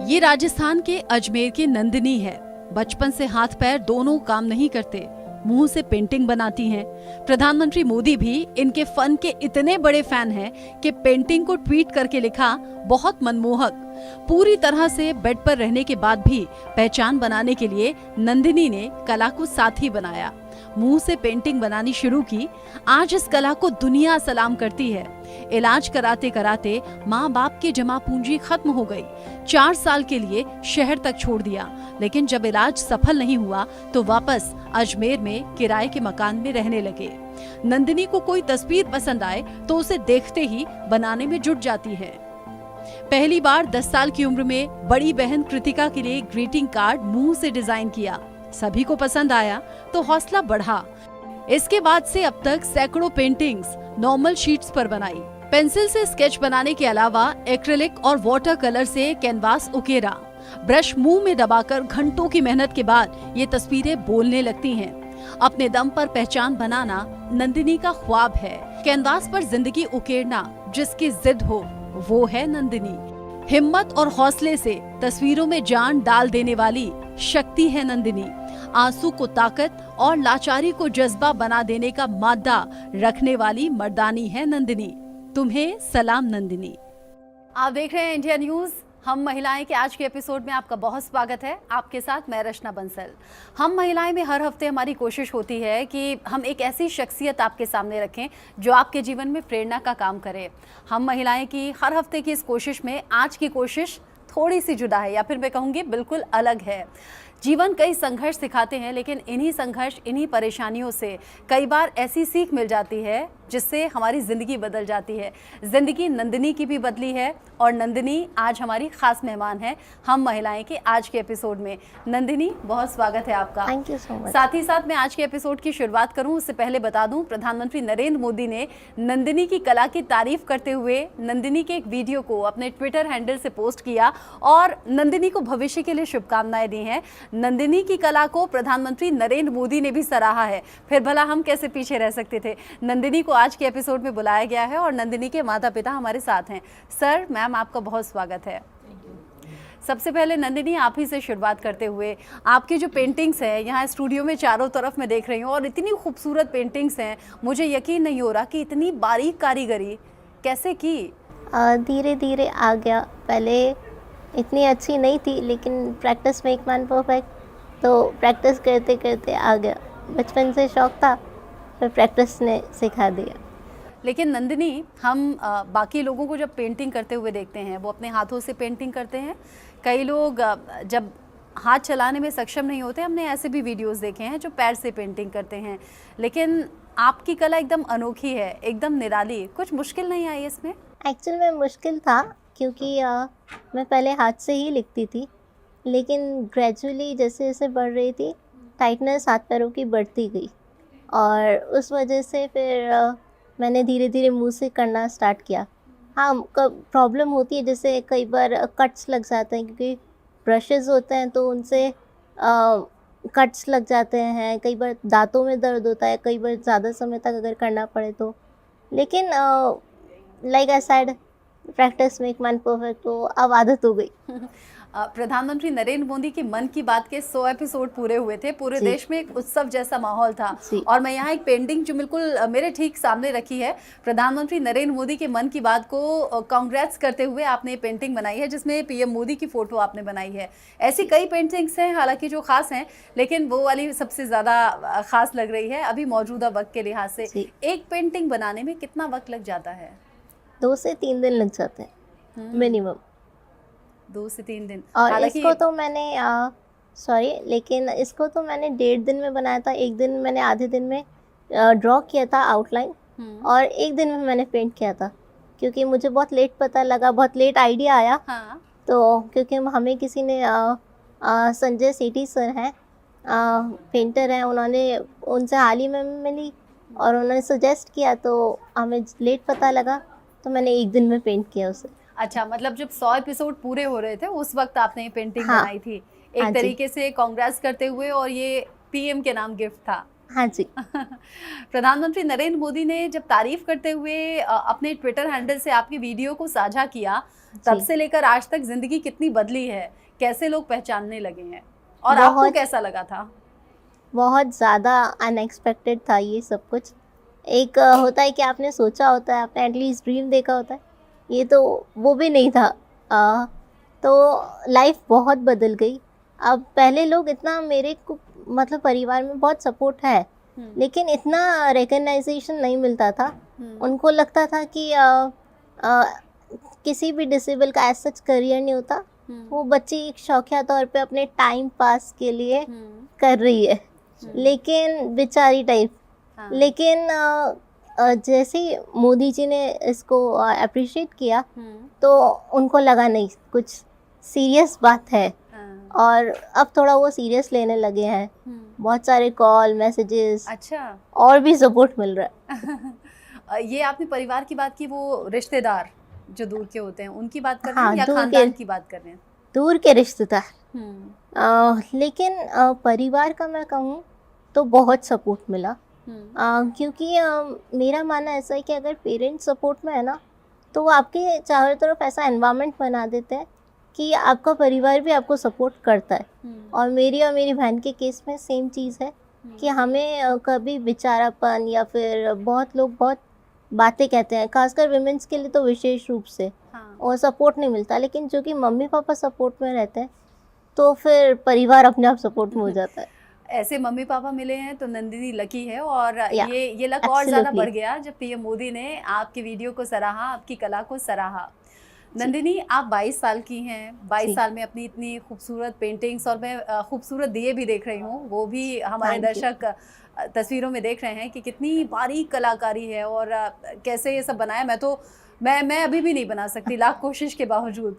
ये राजस्थान के अजमेर की नंदिनी है। बचपन से हाथ पैर दोनों काम नहीं करते, मुंह से पेंटिंग बनाती हैं। प्रधानमंत्री मोदी भी इनके फन के इतने बड़े फैन हैं कि पेंटिंग को ट्वीट करके लिखा, बहुत मनमोहक। पूरी तरह से बेड पर रहने के बाद भी पहचान बनाने के लिए नंदिनी ने कला को साथी बनाया। मुंह से पेंटिंग बनानी शुरू की। आज इस कला को दुनिया सलाम करती है। इलाज कराते कराते माँ बाप की जमा पूंजी खत्म हो गई। 4 साल के लिए शहर तक छोड़ दिया, लेकिन जब इलाज सफल नहीं हुआ तो वापस अजमेर में किराए के मकान में रहने लगे। नंदिनी को कोई तस्वीर पसंद आए तो उसे देखते ही बनाने में जुट जाती है। पहली बार 10 साल की उम्र में बड़ी बहन कृतिका के लिए ग्रीटिंग कार्ड मुंह से डिजाइन किया। सभी को पसंद आया तो हौसला बढ़ा। इसके बाद से अब तक सैकड़ों पेंटिंग्स नॉर्मल शीट्स पर बनाई। पेंसिल से स्केच बनाने के अलावा एक्रिलिक और वाटर कलर से कैनवास उकेरा। ब्रश मुंह में दबाकर घंटों की मेहनत के बाद ये तस्वीरें बोलने लगती हैं। अपने दम पर पहचान बनाना नंदिनी का ख्वाब है। कैनवास पर जिंदगी उकेरना जिसकी जिद हो वो है नंदिनी। हिम्मत और हौसले से तस्वीरों में जान डाल देने वाली शक्ति है नंदिनी। आंसू को ताकत और लाचारी को जज्बा बना देने का मादा रखने वाली मर्दानी है नंदिनी। तुम्हें सलाम नंदिनी। आप देख रहे हैं इंडिया न्यूज। हम महिलाएं के आज के एपिसोड में आपका बहुत स्वागत है। आपके साथ मैं रचना बंसल। हम महिलाएं में हर हफ्ते हमारी कोशिश होती है कि हम एक ऐसी शख्सियत आपके सामने रखें जो आपके जीवन में प्रेरणा का काम करे। हम महिलाएं की हर हफ्ते की इस कोशिश में आज की कोशिश थोड़ी सी जुदा है, या फिर मैं कहूँगी बिल्कुल अलग है। जीवन कई संघर्ष सिखाते हैं, लेकिन इन्हीं संघर्ष, इन्हीं परेशानियों से कई बार ऐसी सीख मिल जाती है जिससे हमारी ज़िंदगी बदल जाती है। ज़िंदगी नंदिनी की भी बदली है और नंदिनी आज हमारी ख़ास मेहमान है हम महिलाएं के आज के एपिसोड में। नंदिनी, बहुत स्वागत है आपका। Thank you so much. साथ ही साथ मैं आज के एपिसोड की शुरुआत करूं उससे पहले बता दूं, प्रधानमंत्री नरेंद्र मोदी ने नंदिनी की कला की तारीफ करते हुए नंदिनी के एक वीडियो को अपने ट्विटर हैंडल से पोस्ट किया और नंदिनी को भविष्य के लिए शुभकामनाएं दी हैं। नंदिनी की कला को प्रधानमंत्री नरेंद्र मोदी ने भी सराहा है, फिर भला हम कैसे पीछे रह सकते थे। नंदिनी को आज के एपिसोड में बुलाया गया है और नंदिनी के माता पिता हमारे साथ हैं। सर, मैम, आपका बहुत स्वागत है। सबसे पहले नंदिनी, आप ही से शुरुआत करते हुए, आपकी जो पेंटिंग्स हैं यहाँ स्टूडियो में चारों तरफ मैं देख रही हूँ और इतनी खूबसूरत पेंटिंग्स हैं, मुझे यकीन नहीं हो रहा कि इतनी बारीक कारीगरी कैसे की। धीरे धीरे आ गया। पहले इतनी अच्छी नहीं थी, लेकिन प्रैक्टिस मेक मैन परफेक्ट, तो प्रैक्टिस करते करते आ गया। बचपन से शौक था, फिर प्रैक्टिस ने सिखा दिया। लेकिन नंदिनी, हम बाकी लोगों को जब पेंटिंग करते हुए देखते हैं, वो अपने हाथों से पेंटिंग करते हैं। कई लोग जब हाथ चलाने में सक्षम नहीं होते, हमने ऐसे भी वीडियोस देखे हैं जो पैर से पेंटिंग करते हैं। लेकिन आपकी कला एकदम अनोखी है, एकदम निराली। कुछ मुश्किल नहीं आई इसमें? एक्चुअल में मुश्किल था, क्योंकि मैं पहले हाथ से ही लिखती थी, लेकिन ग्रेजुअली जैसे जैसे बढ़ रही थी, टाइटनेस हाथ पैरों की बढ़ती गई और उस वजह से फिर मैंने धीरे धीरे मुंह से करना स्टार्ट किया। हाँ, प्रॉब्लम होती है, जैसे कई बार कट्स लग जाते हैं, क्योंकि ब्रशेज़ होते हैं तो उनसे कट्स लग जाते हैं। कई बार दांतों में दर्द होता है, कई बार ज़्यादा समय तक अगर करना पड़े तो। लेकिन like I said, practice make man perfect, तो अब आदत हो गई। प्रधानमंत्री नरेंद्र मोदी की मन की बात के 100 एपिसोड पूरे हुए थे। पूरे देश में एक उत्सव जैसा माहौल था और मैं यहाँ एक पेंटिंग जो बिल्कुल मेरे ठीक सामने रखी है, प्रधानमंत्री नरेंद्र मोदी के मन की बात को कांग्रेट्स करते हुए आपने ये पेंटिंग बनाई है, जिसमें पीएम मोदी की फोटो आपने बनाई है। ऐसी कई पेंटिंग्स हैं हालांकि जो खास हैं, लेकिन वो वाली सबसे ज़्यादा खास लग रही है अभी मौजूदा वक्त के लिहाज से। एक पेंटिंग बनाने में कितना वक्त लग जाता है? 2 से 3 दिन लग जाते हैं मिनिमम। 2 से 3 दिन। और इसको तो मैंने लेकिन इसको तो मैंने 1.5 दिन में बनाया था। 1 दिन मैंने आधे दिन में ड्रॉ किया था आउटलाइन, और 1 दिन में मैंने पेंट किया था, क्योंकि मुझे बहुत लेट पता लगा, बहुत लेट आइडिया आया। हाँ। तो क्योंकि हमें किसी ने संजय सेठी सर हैं, पेंटर हैं, उनसे हाल ही में मिली और उन्होंने सजेस्ट किया, तो हमें लेट पता लगा, तो मैंने 1 दिन में पेंट किया उसे। अच्छा, मतलब जब 100 एपिसोड पूरे हो रहे थे उस वक्त आपने ये पेंटिंग बनाई थी, एक तरीके से कांग्रेस करते हुए, और ये पीएम के नाम गिफ्ट था। हाँ जी। प्रधानमंत्री नरेंद्र मोदी ने जब तारीफ करते हुए अपने ट्विटर हैंडल से आपकी वीडियो को साझा किया, तब जी, से लेकर आज तक जिंदगी कितनी बदली है, कैसे लोग पहचानने लगे हैं और आपको बहुत कैसा लगा था? बहुत ज़्यादा अनएक्सपेक्टेड था ये सब कुछ। एक होता है कि आपने सोचा होता है, आपने एटलीस्ट ड्रीम देखा होता है, ये तो वो भी नहीं था। तो लाइफ बहुत बदल गई। अब पहले लोग इतना मेरे को मतलब परिवार में बहुत सपोर्ट है, लेकिन इतना रिकग्नाइजेशन नहीं मिलता था। उनको लगता था कि अ, किसी भी डिसेबल का एज सच करियर नहीं होता, वो बच्ची एक शौकिया तौर पे अपने टाइम पास के लिए कर रही है, लेकिन बेचारी टाइप। हाँ। लेकिन जैसे ही मोदी जी ने इसको अप्रिशिएट किया, तो उनको लगा नहीं कुछ सीरियस बात है, और अब थोड़ा वो सीरियस लेने लगे हैं। बहुत सारे कॉल मैसेजेस अच्छा। और भी सपोर्ट मिल रहा है। ये आपने परिवार की बात की, वो रिश्तेदार जो दूर के होते हैं उनकी बात कर रहे हैं हाँ, या खानदान की बात कर रहे हैं? दूर के रिश्तेदार। लेकिन परिवार का मैं कहूँ तो बहुत सपोर्ट मिला। क्योंकि मेरा मानना ऐसा है कि अगर पेरेंट्स सपोर्ट में है ना, तो वो आपके चारों तरफ ऐसा एनवायरनमेंट बना देते हैं कि आपका परिवार भी आपको सपोर्ट करता है। और मेरी बहन के केस में सेम चीज़ है कि हमें कभी बेचारापन या फिर बहुत लोग बहुत बातें कहते हैं, खासकर विमेंस के लिए तो विशेष रूप से, और सपोर्ट नहीं मिलता। लेकिन जो कि मम्मी पापा सपोर्ट में रहते हैं, तो फिर परिवार अपने आप सपोर्ट में हो जाता है। ऐसे मम्मी पापा मिले हैं तो नंदिनी लकी है। और या, ये लक और ज़्यादा absolutely। बढ़ गया जब पीएम मोदी ने आपकी वीडियो को सराहा, आपकी कला को सराहा। नंदिनी, आप 22 साल की हैं, 22 जी। साल में अपनी इतनी खूबसूरत पेंटिंग्स, और मैं खूबसूरत दिए भी देख रही हूँ, वो भी हमारे Thank you। दर्शक तस्वीरों में देख रहे हैं कि कितनी बारीक कलाकारी है और कैसे ये सब बनाया। मैं अभी भी नहीं बना सकती, लाख कोशिश के बावजूद।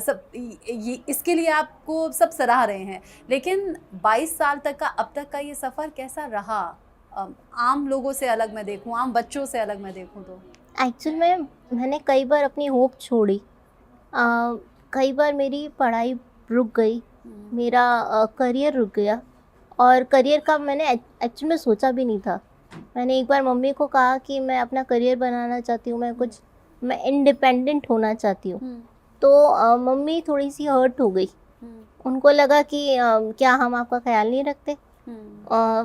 सब ये इसके लिए आपको सब सराह रहे हैं। लेकिन 22 साल तक का अब तक का ये सफ़र कैसा रहा? आम लोगों से अलग मैं देखूँ, आम बच्चों से अलग मैं देखूँ तो? एक्चुअल में मैंने कई बार अपनी होप छोड़ी। कई बार मेरी पढ़ाई रुक गई, मेरा करियर रुक गया, और करियर का मैंने एक्चुअल में सोचा भी नहीं था। मैंने एक बार मम्मी को कहा कि मैं अपना करियर बनाना चाहती हूँ, मैं इंडिपेंडेंट होना चाहती हूँ। तो मम्मी थोड़ी सी हर्ट हो गई। उनको लगा कि क्या हम आपका ख्याल नहीं रखते।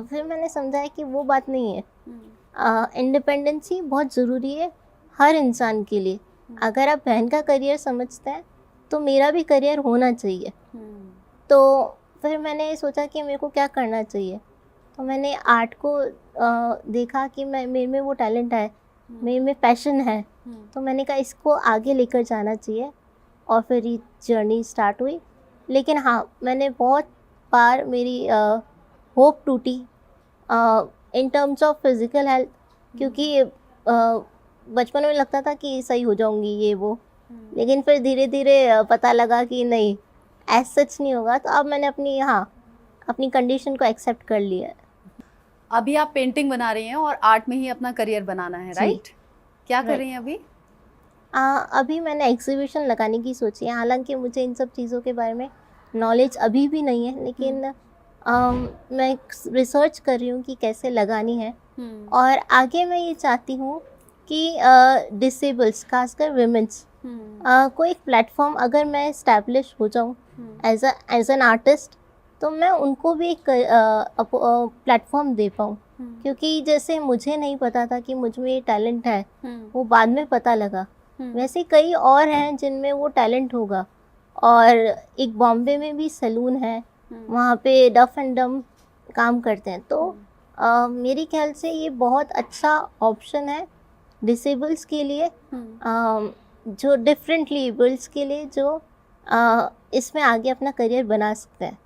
फिर मैंने समझा कि वो बात नहीं है। इंडिपेंडेंसी बहुत ज़रूरी है हर इंसान के लिए। अगर आप बहन का करियर समझते हैं, तो मेरा भी करियर होना चाहिए। तो फिर मैंने सोचा कि मेरे को क्या करना चाहिए। तो मैंने आर्ट को देखा कि मेरे में वो टैलेंट है, मेरे में पैशन है। तो मैंने कहा इसको आगे लेकर जाना चाहिए, और फिर ये जर्नी स्टार्ट हुई। लेकिन हाँ, मैंने बहुत बार मेरी होप टूटी in terms of physical health, क्योंकि बचपन में लगता था कि सही हो जाऊंगी ये वो, लेकिन फिर धीरे धीरे पता लगा कि नहीं, एज सच नहीं होगा। तो अब मैंने अपनी कंडीशन को एक्सेप्ट कर लिया है। अभी आप पेंटिंग बना रही हैं और आर्ट में ही अपना करियर बनाना है, राइट? क्या कर रही हैं अभी? अभी मैंने एग्जीबिशन लगाने की सोची है। हालांकि मुझे इन सब चीज़ों के बारे में नॉलेज अभी भी नहीं है, लेकिन मैं रिसर्च कर रही हूँ कि कैसे लगानी है। और आगे मैं ये चाहती हूँ कि डिसेबल्स, खासकर विमेंस को एक प्लेटफॉर्म, अगर मैं इस्टेब्लिश हो जाऊँ एज एन आर्टिस्ट, तो मैं उनको भी एक प्लेटफॉर्म दे पाऊँ। क्योंकि जैसे मुझे नहीं पता था कि मुझ में ये टैलेंट है, वो बाद में पता लगा। वैसे कई और हैं जिनमें वो टैलेंट होगा। और एक बॉम्बे में भी सैलून है, वहाँ पे डफ एंड डम काम करते हैं। तो मेरे ख्याल से ये बहुत अच्छा ऑप्शन है डिसेबल्स के लिए, जो डिफरेंटली एबल्स के लिए, जो इसमें आगे अपना करियर बना सकते हैं।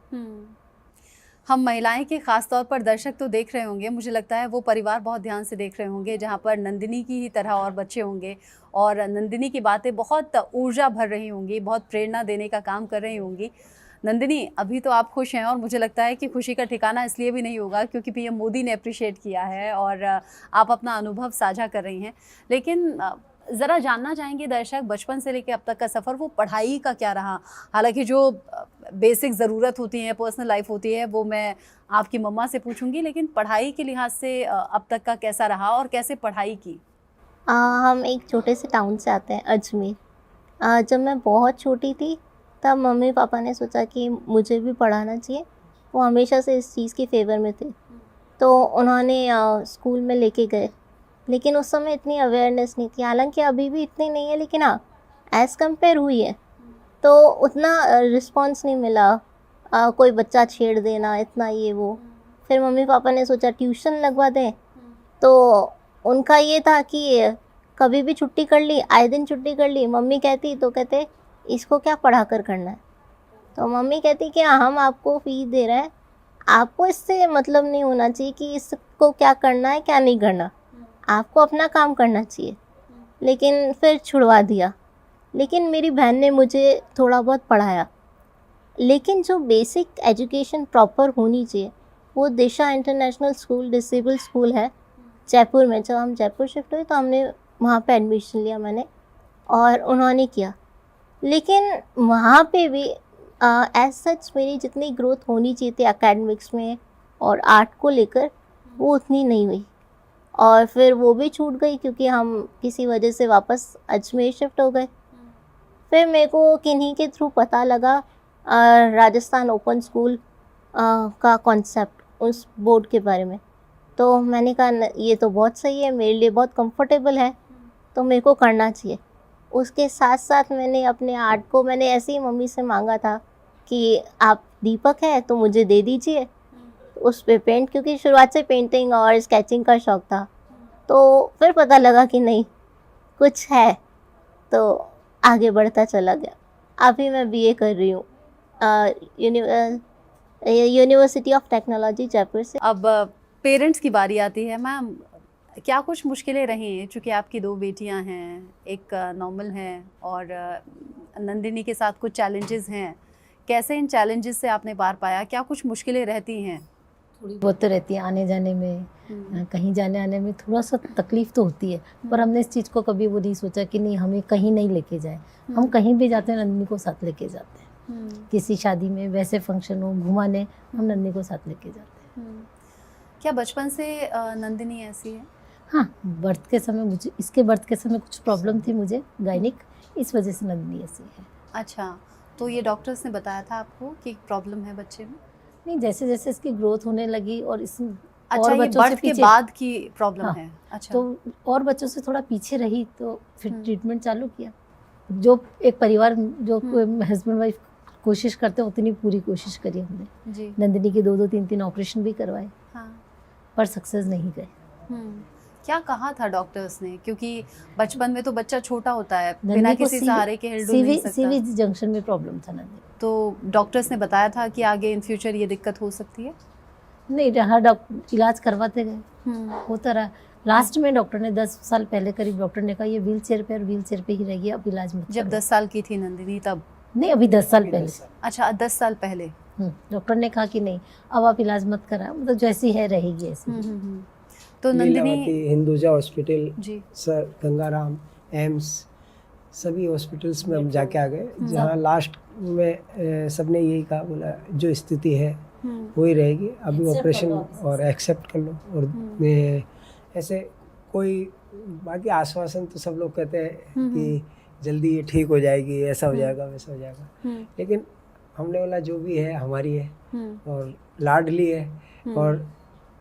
हम महिलाएं के ख़ास तौर पर दर्शक तो देख रहे होंगे, मुझे लगता है वो परिवार बहुत ध्यान से देख रहे होंगे, जहाँ पर नंदिनी की ही तरह और बच्चे होंगे, और नंदिनी की बातें बहुत ऊर्जा भर रही होंगी, बहुत प्रेरणा देने का काम कर रही होंगी। नंदिनी, अभी तो आप खुश हैं, और मुझे लगता है कि खुशी का ठिकाना इसलिए भी नहीं होगा क्योंकि पीएम मोदी ने अप्रिशिएट किया है और आप अपना अनुभव साझा कर रही हैं। लेकिन ज़रा जानना चाहेंगे दर्शक, बचपन से लेकर अब तक का सफ़र, वो पढ़ाई का क्या रहा? हालांकि जो बेसिक ज़रूरत होती है, पर्सनल लाइफ होती है, वो मैं आपकी मम्मा से पूछूंगी, लेकिन पढ़ाई के लिहाज से अब तक का कैसा रहा और कैसे पढ़ाई की? हम एक छोटे से टाउन से आते हैं, अजमेर। जब मैं बहुत छोटी थी तब मम्मी पापा ने सोचा कि मुझे भी पढ़ाना चाहिए। वो हमेशा से इस चीज़ के फेवर में थे, तो उन्होंने स्कूल में लेके गए। लेकिन उस समय इतनी अवेयरनेस नहीं थी, हालांकि अभी भी इतनी नहीं है, लेकिन हाँ एज़ कंपेयर हुई है। तो उतना रिस्पॉन्स नहीं मिला। कोई बच्चा छेड़ देना, इतना ये वो। फिर मम्मी पापा ने सोचा ट्यूशन लगवा दें। तो उनका ये था कि कभी भी छुट्टी कर ली, आए दिन छुट्टी कर ली, मम्मी कहती तो कहते इसको क्या पढ़ा कर करना है। तो मम्मी कहती कि हम आपको फ़ीस दे रहे हैं, आपको इससे मतलब नहीं होना चाहिए कि इसको क्या करना है क्या नहीं करना, आपको अपना काम करना चाहिए। लेकिन फिर छुड़वा दिया। लेकिन मेरी बहन ने मुझे थोड़ा बहुत पढ़ाया। लेकिन जो बेसिक एजुकेशन प्रॉपर होनी चाहिए वो दिशा इंटरनेशनल स्कूल डिसेबल स्कूल है जयपुर में। जब हम जयपुर शिफ्ट हुए तो हमने वहाँ पे एडमिशन लिया मैंने, और उन्होंने किया। लेकिन वहाँ पे भी एज सच मेरी जितनी ग्रोथ होनी चाहिए थी एकेडमिक्स में और आर्ट को लेकर, वो उतनी नहीं हुई। और फिर वो भी छूट गई क्योंकि हम किसी वजह से वापस अजमेर शिफ्ट हो गए। फिर मेरे को किन्हीं के थ्रू पता लगा राजस्थान ओपन स्कूल का कॉन्सेप्ट, उस बोर्ड के बारे में। तो मैंने कहा ये तो बहुत सही है, मेरे लिए बहुत कंफर्टेबल है, तो मेरे को करना चाहिए। उसके साथ साथ मैंने अपने आर्ट को मैंने ऐसे ही मम्मी से मांगा था कि आप दीपक है तो मुझे दे दीजिए उस पे पेंट, क्योंकि शुरुआत से पेंटिंग और स्केचिंग का शौक़ था। तो फिर पता लगा कि नहीं कुछ है, तो आगे बढ़ता चला गया। अभी मैं बीए कर रही हूँ यूनिवर्सिटी ऑफ टेक्नोलॉजी जयपुर से। अब पेरेंट्स की बारी आती है। मैम, क्या कुछ मुश्किलें रही हैं? चूँकि आपकी 2 बेटियां हैं, एक नॉर्मल है और नंदिनी के साथ कुछ चैलेंजेस हैं। कैसे इन चैलेंजेस से आपने पार पाया? क्या कुछ मुश्किलें रहती हैं? थोड़ी बहुत तो रहती है, आने जाने में, कहीं जाने आने में थोड़ा सा तकलीफ तो होती है। पर हमने इस चीज़ को कभी वो नहीं सोचा कि नहीं हमें कहीं नहीं लेके जाए। हम कहीं भी जाते हैं नंदिनी को साथ लेके जाते हैं। किसी शादी में, वैसे फंक्शन हो, घुमाने, हम नंदिनी को साथ लेके जाते हैं। क्या बचपन से नंदिनी ऐसी है? हाँ, बर्थ के समय मुझे, इसके बर्थ के समय कुछ प्रॉब्लम थी मुझे गायनिक, इस वजह से नंदिनी ऐसी है। अच्छा, तो ये डॉक्टर्स ने बताया था आपको कि प्रॉब्लम है बच्चे में? नहीं, जैसे जैसे इसकी ग्रोथ होने लगी और इस अच्छा, और ये बच्चों बर्थ से के पीछे, बाद की प्रॉब्लम हाँ, है। अच्छा, तो और बच्चों से थोड़ा पीछे रही तो फिर ट्रीटमेंट चालू किया। जो एक परिवार, जो हस्बैंड वाइफ कोशिश करते हैं उतनी पूरी कोशिश करी हमने जी। नंदिनी के 2-2 3-3 ऑपरेशन भी करवाए। हाँ। पर सक्सेस नहीं गए। क्या कहा था डॉक्टर्स ने? क्योंकि बचपन में तो बच्चा छोटा होता है, बिना किसी सहारे के हिल डुल नहीं सकता। सीवी जंक्शन में प्रॉब्लम था नंदिनी। तो डॉक्टर्स ने बताया था कि आगे इन फ्यूचर ये दिक्कत हो सकती है? नहीं, हर डॉक्टर इलाज करवाते गए, होता रहा। लास्ट में डॉक्टर ने 10 साल पहले करीब डॉक्टर ने कहा ये व्हीलचेयर पे ही रहेगी, अब इलाज मत। जब 10 साल की थी नंदिनी तब? नहीं, अभी 10 साल पहले। अच्छा, 10 साल पहले डॉक्टर ने कहा कि नहीं अब आप इलाज मत करा, मतलब जैसी है रहेगी ऐसी। तो नंदिनी हिंदुजा हॉस्पिटल, जी, सर गंगाराम, एम्स, सभी हॉस्पिटल्स में हम जाके आ गए, जहाँ लास्ट में सबने यही कहा, बोला जो स्थिति है वही रहेगी, अभी ऑपरेशन और एक्सेप्ट कर लो। और ऐसे कोई बाकी आश्वासन तो सब लोग कहते हैं कि जल्दी ये ठीक हो जाएगी, ऐसा हो जाएगा, वैसा हो जाएगा। लेकिन हमने बोला जो भी है हमारी है और लाडली है। और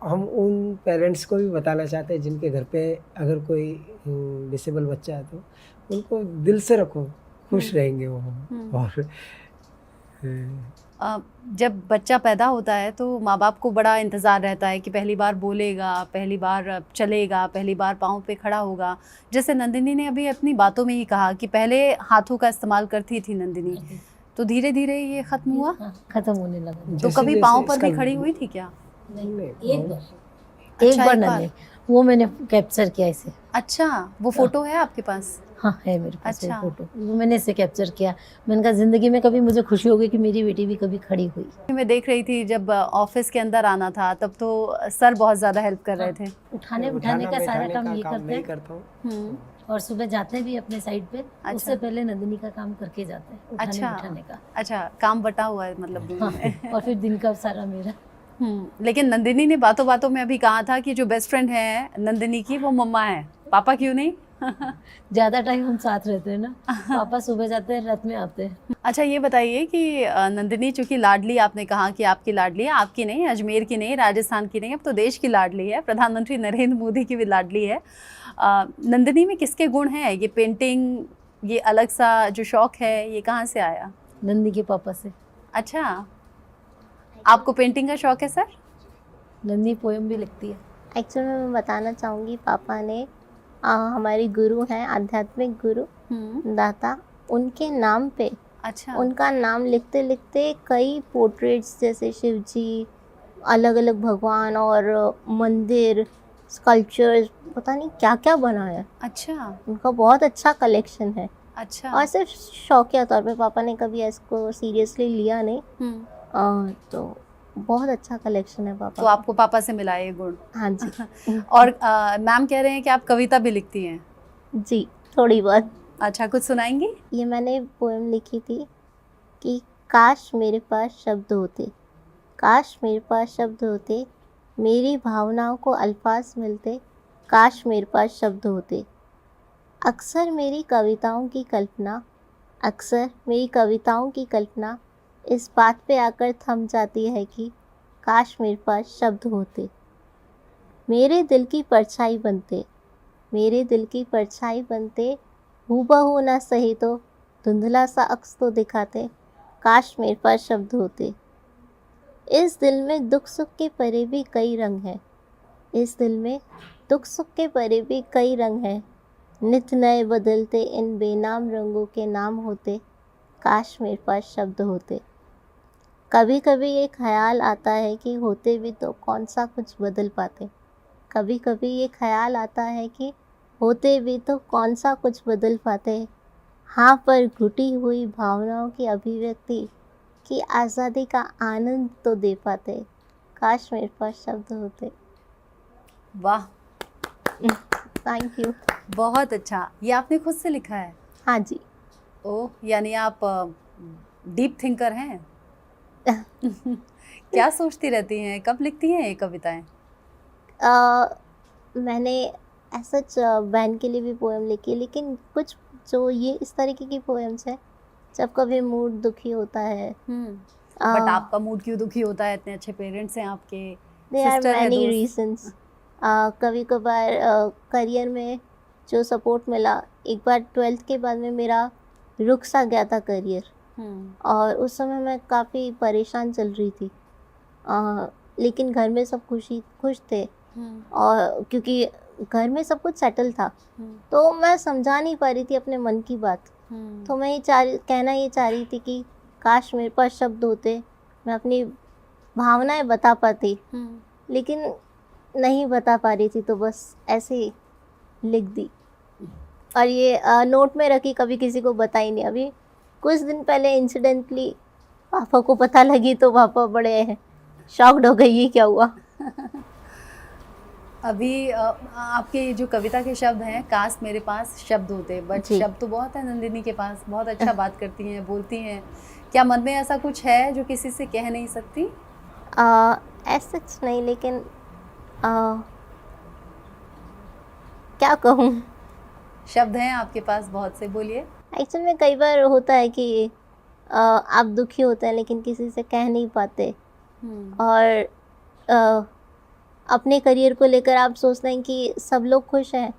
हम उन पेरेंट्स को भी बताना चाहते हैं जिनके घर पे अगर कोई डिसेबल बच्चा है तो उनको दिल से रखो, खुश रहेंगे वो। और जब बच्चा पैदा होता है तो माँ बाप को बड़ा इंतज़ार रहता है कि पहली बार बोलेगा, पहली बार चलेगा, पहली बार पाँव पे खड़ा होगा। जैसे नंदिनी ने अभी अपनी बातों में ही कहा कि पहले हाथों का इस्तेमाल करती थी नंदिनी, तो धीरे धीरे ये खत्म हुआ। खत्म होने लगा। तो कभी पाँव पर भी खड़ी हुई थी क्या? एक बार नहीं, वो मैंने कैप्चर किया इसे। अच्छा, वो फोटो है आपके पास? हाँ, है मेरे पास। अच्छा। फोटो वो मैंने इसे कैप्चर किया। मैंने कहा जिंदगी में कभी मुझे खुशी होगी कि मेरी बेटी भी कभी खड़ी हुई। मैं देख रही थी जब ऑफिस के अंदर आना था तब तो सर बहुत ज़्यादा हेल्प कर रहे थे। उठाने का सारा काम ये करते हैं। और सुबह जाते भी अपने साइड पे, उससे पहले नंदिनी का काम करके जाते हैं, उठाने बिठाने का। अच्छा, काम बटा हुआ है मतलब दोनों में। हाँ, और फिर दिन का सारा मेरा। लेकिन नंदिनी ने बातों बातों में अभी कहा था कि जो बेस्ट फ्रेंड है नंदिनी की वो मम्मा है, पापा क्यों नहीं? ज्यादा टाइम हम साथ रहते हैं ना, पापा सुबह जाते हैं, रात में आते हैं। अच्छा, ये बताइए कि नंदिनी चूंकि लाडली, आपने कहा कि आपकी लाडली है, आपकी नहीं, अजमेर की नहीं, राजस्थान की नहीं, अब तो देश की लाडली है, प्रधानमंत्री नरेंद्र मोदी की भी लाडली है। नंदिनी में किसके गुण हैं? ये पेंटिंग, ये अलग सा जो शौक है, ये कहाँ से आया? नंदी के पापा से। अच्छा, आपको पेंटिंग का शौक है सर? नंदी पोयम भी लिखती है। एक्चुअली मैं बताना चाहूँगी, पापा ने हमारे गुरु हैं, आध्यात्मिक गुरु दाता, उनके नाम पे, अच्छा, उनका नाम लिखते लिखते कई पोर्ट्रेट्स जैसे शिव जी, अलग अलग भगवान और मंदिर, स्कल्पचर्स, पता नहीं क्या क्या बना है। अच्छा, उनका बहुत अच्छा कलेक्शन है। अच्छा। और सिर्फ शौकिया तौर पे, पापा ने कभी इसको सीरियसली लिया नहीं। तो बहुत अच्छा कलेक्शन है पापा तो आपको पापा से मिला ये गुण? हाँ जी। और मैम कह रहे हैं कि आप कविता भी लिखती हैं? जी, थोड़ी बहुत। अच्छा, कुछ सुनाएंगी? ये मैंने पोएम लिखी थी कि काश मेरे पास शब्द होते, काश मेरे पास शब्द होते, मेरी भावनाओं को अल्फाज मिलते, काश मेरे पास शब्द होते। अक्सर मेरी कविताओं की कल्पना, अक्सर मेरी कविताओं की कल्पना इस बात पे आकर थम जाती है कि काश मेरे पास शब्द होते। मेरे दिल की परछाई बनते, मेरे दिल की परछाई बनते, हूबहू ना सही तो धुंधला सा अक्स तो दिखाते, काश मेरे पास शब्द होते। इस दिल में दुख सुख के परे भी कई रंग हैं, इस दिल में दुख सुख के परे भी कई रंग हैं, नित नए बदलते इन बेनाम रंगों के नाम होते, काश मेरे पास शब्द होते। कभी कभी ये ख्याल आता है कि होते भी तो कौन सा कुछ बदल पाते, कभी कभी ये ख्याल आता है कि होते भी तो कौन सा कुछ बदल पाते। हाँ, पर घुटी हुई भावनाओं की अभिव्यक्ति की आज़ादी का आनंद तो दे पाते, काश मेरे पास शब्द होते। वाह, थैंक यू। बहुत अच्छा। ये आपने खुद से लिखा है? हाँ जी। ओह, यानी आप डीप थिंकर हैं। क्या सोचती रहती हैं, कब लिखती हैं ये कविताएं? मैंने ऐसा बहन के लिए भी पोएम लिखी है, लेकिन कुछ जो ये इस तरीके की पोएम्स है जब कभी मूड दुखी होता है। बट आपका मूड क्यों दुखी होता है? इतने अच्छे पेरेंट्स हैं आपके, देयर आर सिस्टर है, मैनी दोस्त। रीजंस। कभी कभार करियर में जो सपोर्ट मिला, एक बार 12th के बाद में मेरा रुक सा गया था करियर, और उस समय मैं काफ़ी परेशान चल रही थी। लेकिन घर में सब खुश थे, और क्योंकि घर में सब कुछ सेटल था, तो मैं समझा नहीं पा रही थी अपने मन की बात। तो मैं कहना ये चाह रही थी कि काश मेरे पास शब्द होते, मैं अपनी भावनाएं बता पाती, लेकिन नहीं बता पा रही थी, तो बस ऐसे ही लिख दी। और ये नोट में रखी, कभी किसी को बताई नहीं। अभी कुछ दिन पहले इंसिडेंटली पापा को पता लगी, तो पापा बड़े शॉक्ड हो गए, ये क्या हुआ। अभी आपके जो कविता के शब्द हैं, काश मेरे पास शब्द होते, बट शब्द तो बहुत है नंदिनी के पास, बहुत अच्छा बात करती हैं, बोलती हैं। क्या मन में ऐसा कुछ है जो किसी से कह नहीं सकती? ऐसा नहीं, लेकिन क्या कहूँ, शब्द हैं आपके पास बहुत से, बोलिए। एक्चुअल में कई बार होता है कि आप दुखी होते हैं लेकिन किसी से कह नहीं पाते, और अपने करियर को लेकर आप सोचते हैं कि सब लोग खुश हैं,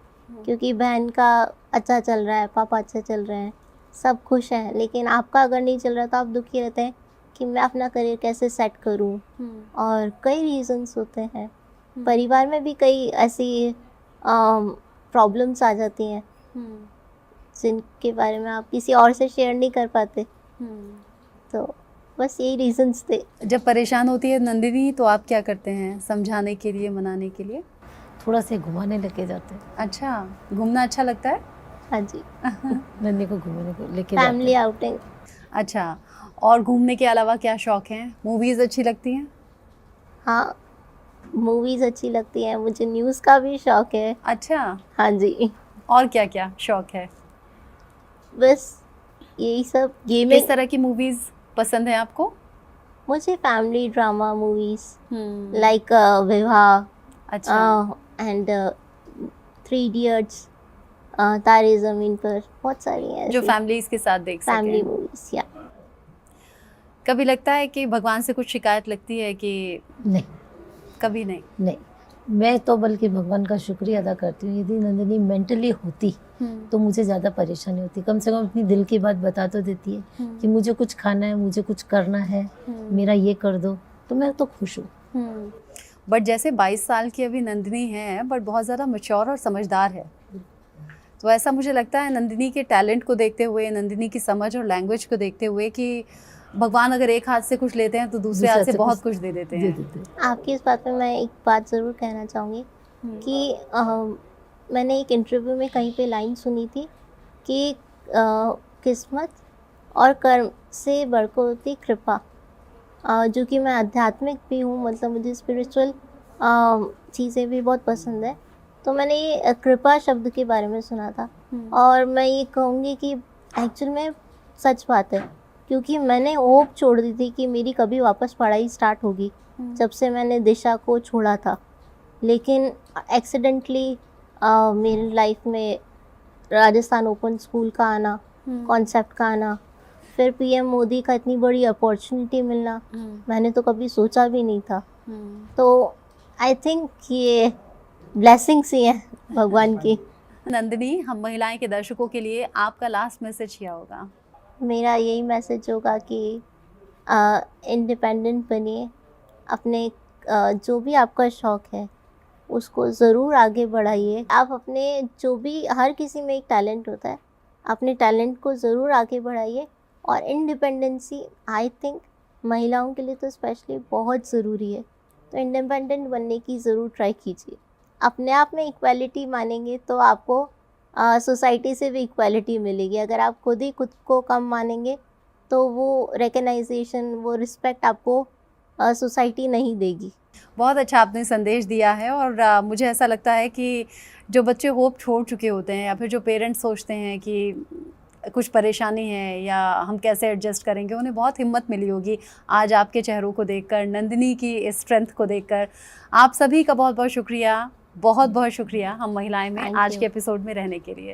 क्योंकि बहन का अच्छा चल रहा है, पापा अच्छे चल रहे हैं, सब खुश हैं, लेकिन आपका अगर नहीं चल रहा तो आप दुखी रहते हैं कि मैं अपना करियर कैसे सेट करूं। और कई रीजंस होते हैं, परिवार में भी कई ऐसी प्रॉब्लम्स आ जाती हैं जिनके बारे में आप किसी और से शेयर नहीं कर पाते। तो बस यही रीजंस थे। जब परेशान होती है नंदिनी तो आप क्या करते हैं समझाने के लिए, मनाने के लिए? थोड़ा से घुमाने लेके जाते हैं। अच्छा, घूमना अच्छा लगता है? हाँ जी। नंदी को घुमाने को लेके जाते फैमिली हैं। आउटिंग। अच्छा, और घूमने के अलावा क्या शौक हैं? मूवीज़ अच्छी लगती हैं? हाँ, मूवीज़ अच्छी लगती हैं, मुझे न्यूज़ का भी शौक है। अच्छा, हाँ जी। और क्या क्या शौक है? बस यही सब। गेमिंग। किस तरह की मूवीज पसंद है आपको? मुझे फैमिली ड्रामा मूवीज हम्म, लाइक विवाह अच्छा। एंड थ्री इडियट्स, तारे ज़मीन पर, बहुत सारी हैं जो ऐसी फैमिलीज के साथ देख फैमिली सकें। मूवीज। या कभी लगता है कि भगवान से कुछ शिकायत लगती है कि? नहीं कभी नहीं। नहीं, मैं तो बल्कि भगवान का शुक्रिया अदा करती हूँ। यदि नंदिनी मेंटली होती तो मुझे ज़्यादा परेशानी होती। कम से कम अपनी दिल की बात बता तो देती है कि मुझे कुछ खाना है, मुझे कुछ करना है, मेरा ये कर दो, तो मैं तो खुश हूँ। बट जैसे 22 साल की अभी नंदिनी है, बट बहुत ज़्यादा मैच्योर और समझदार है, तो ऐसा मुझे लगता है नंदिनी के टैलेंट को देखते हुए, नंदिनी की समझ और लैंग्वेज को देखते हुए कि भगवान अगर एक हाथ से कुछ लेते हैं तो दूसरे हाथ से बहुत कुछ दे देते हैं। आपकी इस बात पे मैं एक बात ज़रूर कहना चाहूँगी कि मैंने एक इंटरव्यू में कहीं पे लाइन सुनी थी कि किस्मत और कर्म से बढ़कर होती कृपा। जो कि मैं आध्यात्मिक भी हूँ, मतलब मुझे स्पिरिचुअल चीज़ें भी बहुत पसंद है, तो मैंने ये कृपा शब्द के बारे में सुना था। और मैं ये कहूँगी कि एक्चुअल में सच बात है, क्योंकि मैंने होप छोड़ दी थी कि मेरी कभी वापस पढ़ाई स्टार्ट होगी जब से मैंने दिशा को छोड़ा था। लेकिन एक्सीडेंटली मेरी लाइफ में राजस्थान ओपन स्कूल का आना, कॉन्सेप्ट का आना, फिर पीएम मोदी का इतनी बड़ी अपॉर्चुनिटी मिलना, मैंने तो कभी सोचा भी नहीं था। तो आई थिंक ये ब्लेसिंग्स ही हैं भगवान की। नंदिनी, हम महिलाएं के दर्शकों के लिए आपका लास्ट मैसेज क्या होगा? मेरा यही मैसेज होगा कि इंडिपेंडेंट बनिए, अपने जो भी आपका शौक़ है उसको ज़रूर आगे बढ़ाइए। आप अपने जो भी, हर किसी में एक टैलेंट होता है, अपने टैलेंट को ज़रूर आगे बढ़ाइए। और इंडिपेंडेंसी आई थिंक महिलाओं के लिए तो स्पेशली बहुत ज़रूरी है, तो इंडिपेंडेंट बनने की ज़रूर ट्राई कीजिए। अपने आप में इक्वालिटी मानेंगे तो आपको सोसाइटी से भी इक्वालिटी मिलेगी। अगर आप खुद ही खुद को कम मानेंगे तो वो रिकग्नाइजेशन, वो रिस्पेक्ट आपको सोसाइटी नहीं देगी। बहुत अच्छा आपने संदेश दिया है। और मुझे ऐसा लगता है कि जो बच्चे होप छोड़ चुके होते हैं, या फिर जो पेरेंट्स सोचते हैं कि कुछ परेशानी है या हम कैसे एडजस्ट करेंगे, उन्हें बहुत हिम्मत मिली होगी आज आपके चेहरों को देखकर, नंदिनी की स्ट्रेंथ को देखकर। आप सभी का बहुत बहुत शुक्रिया, बहुत बहुत शुक्रिया हम महिलाएं में Thank आज you. के एपिसोड में रहने के लिए।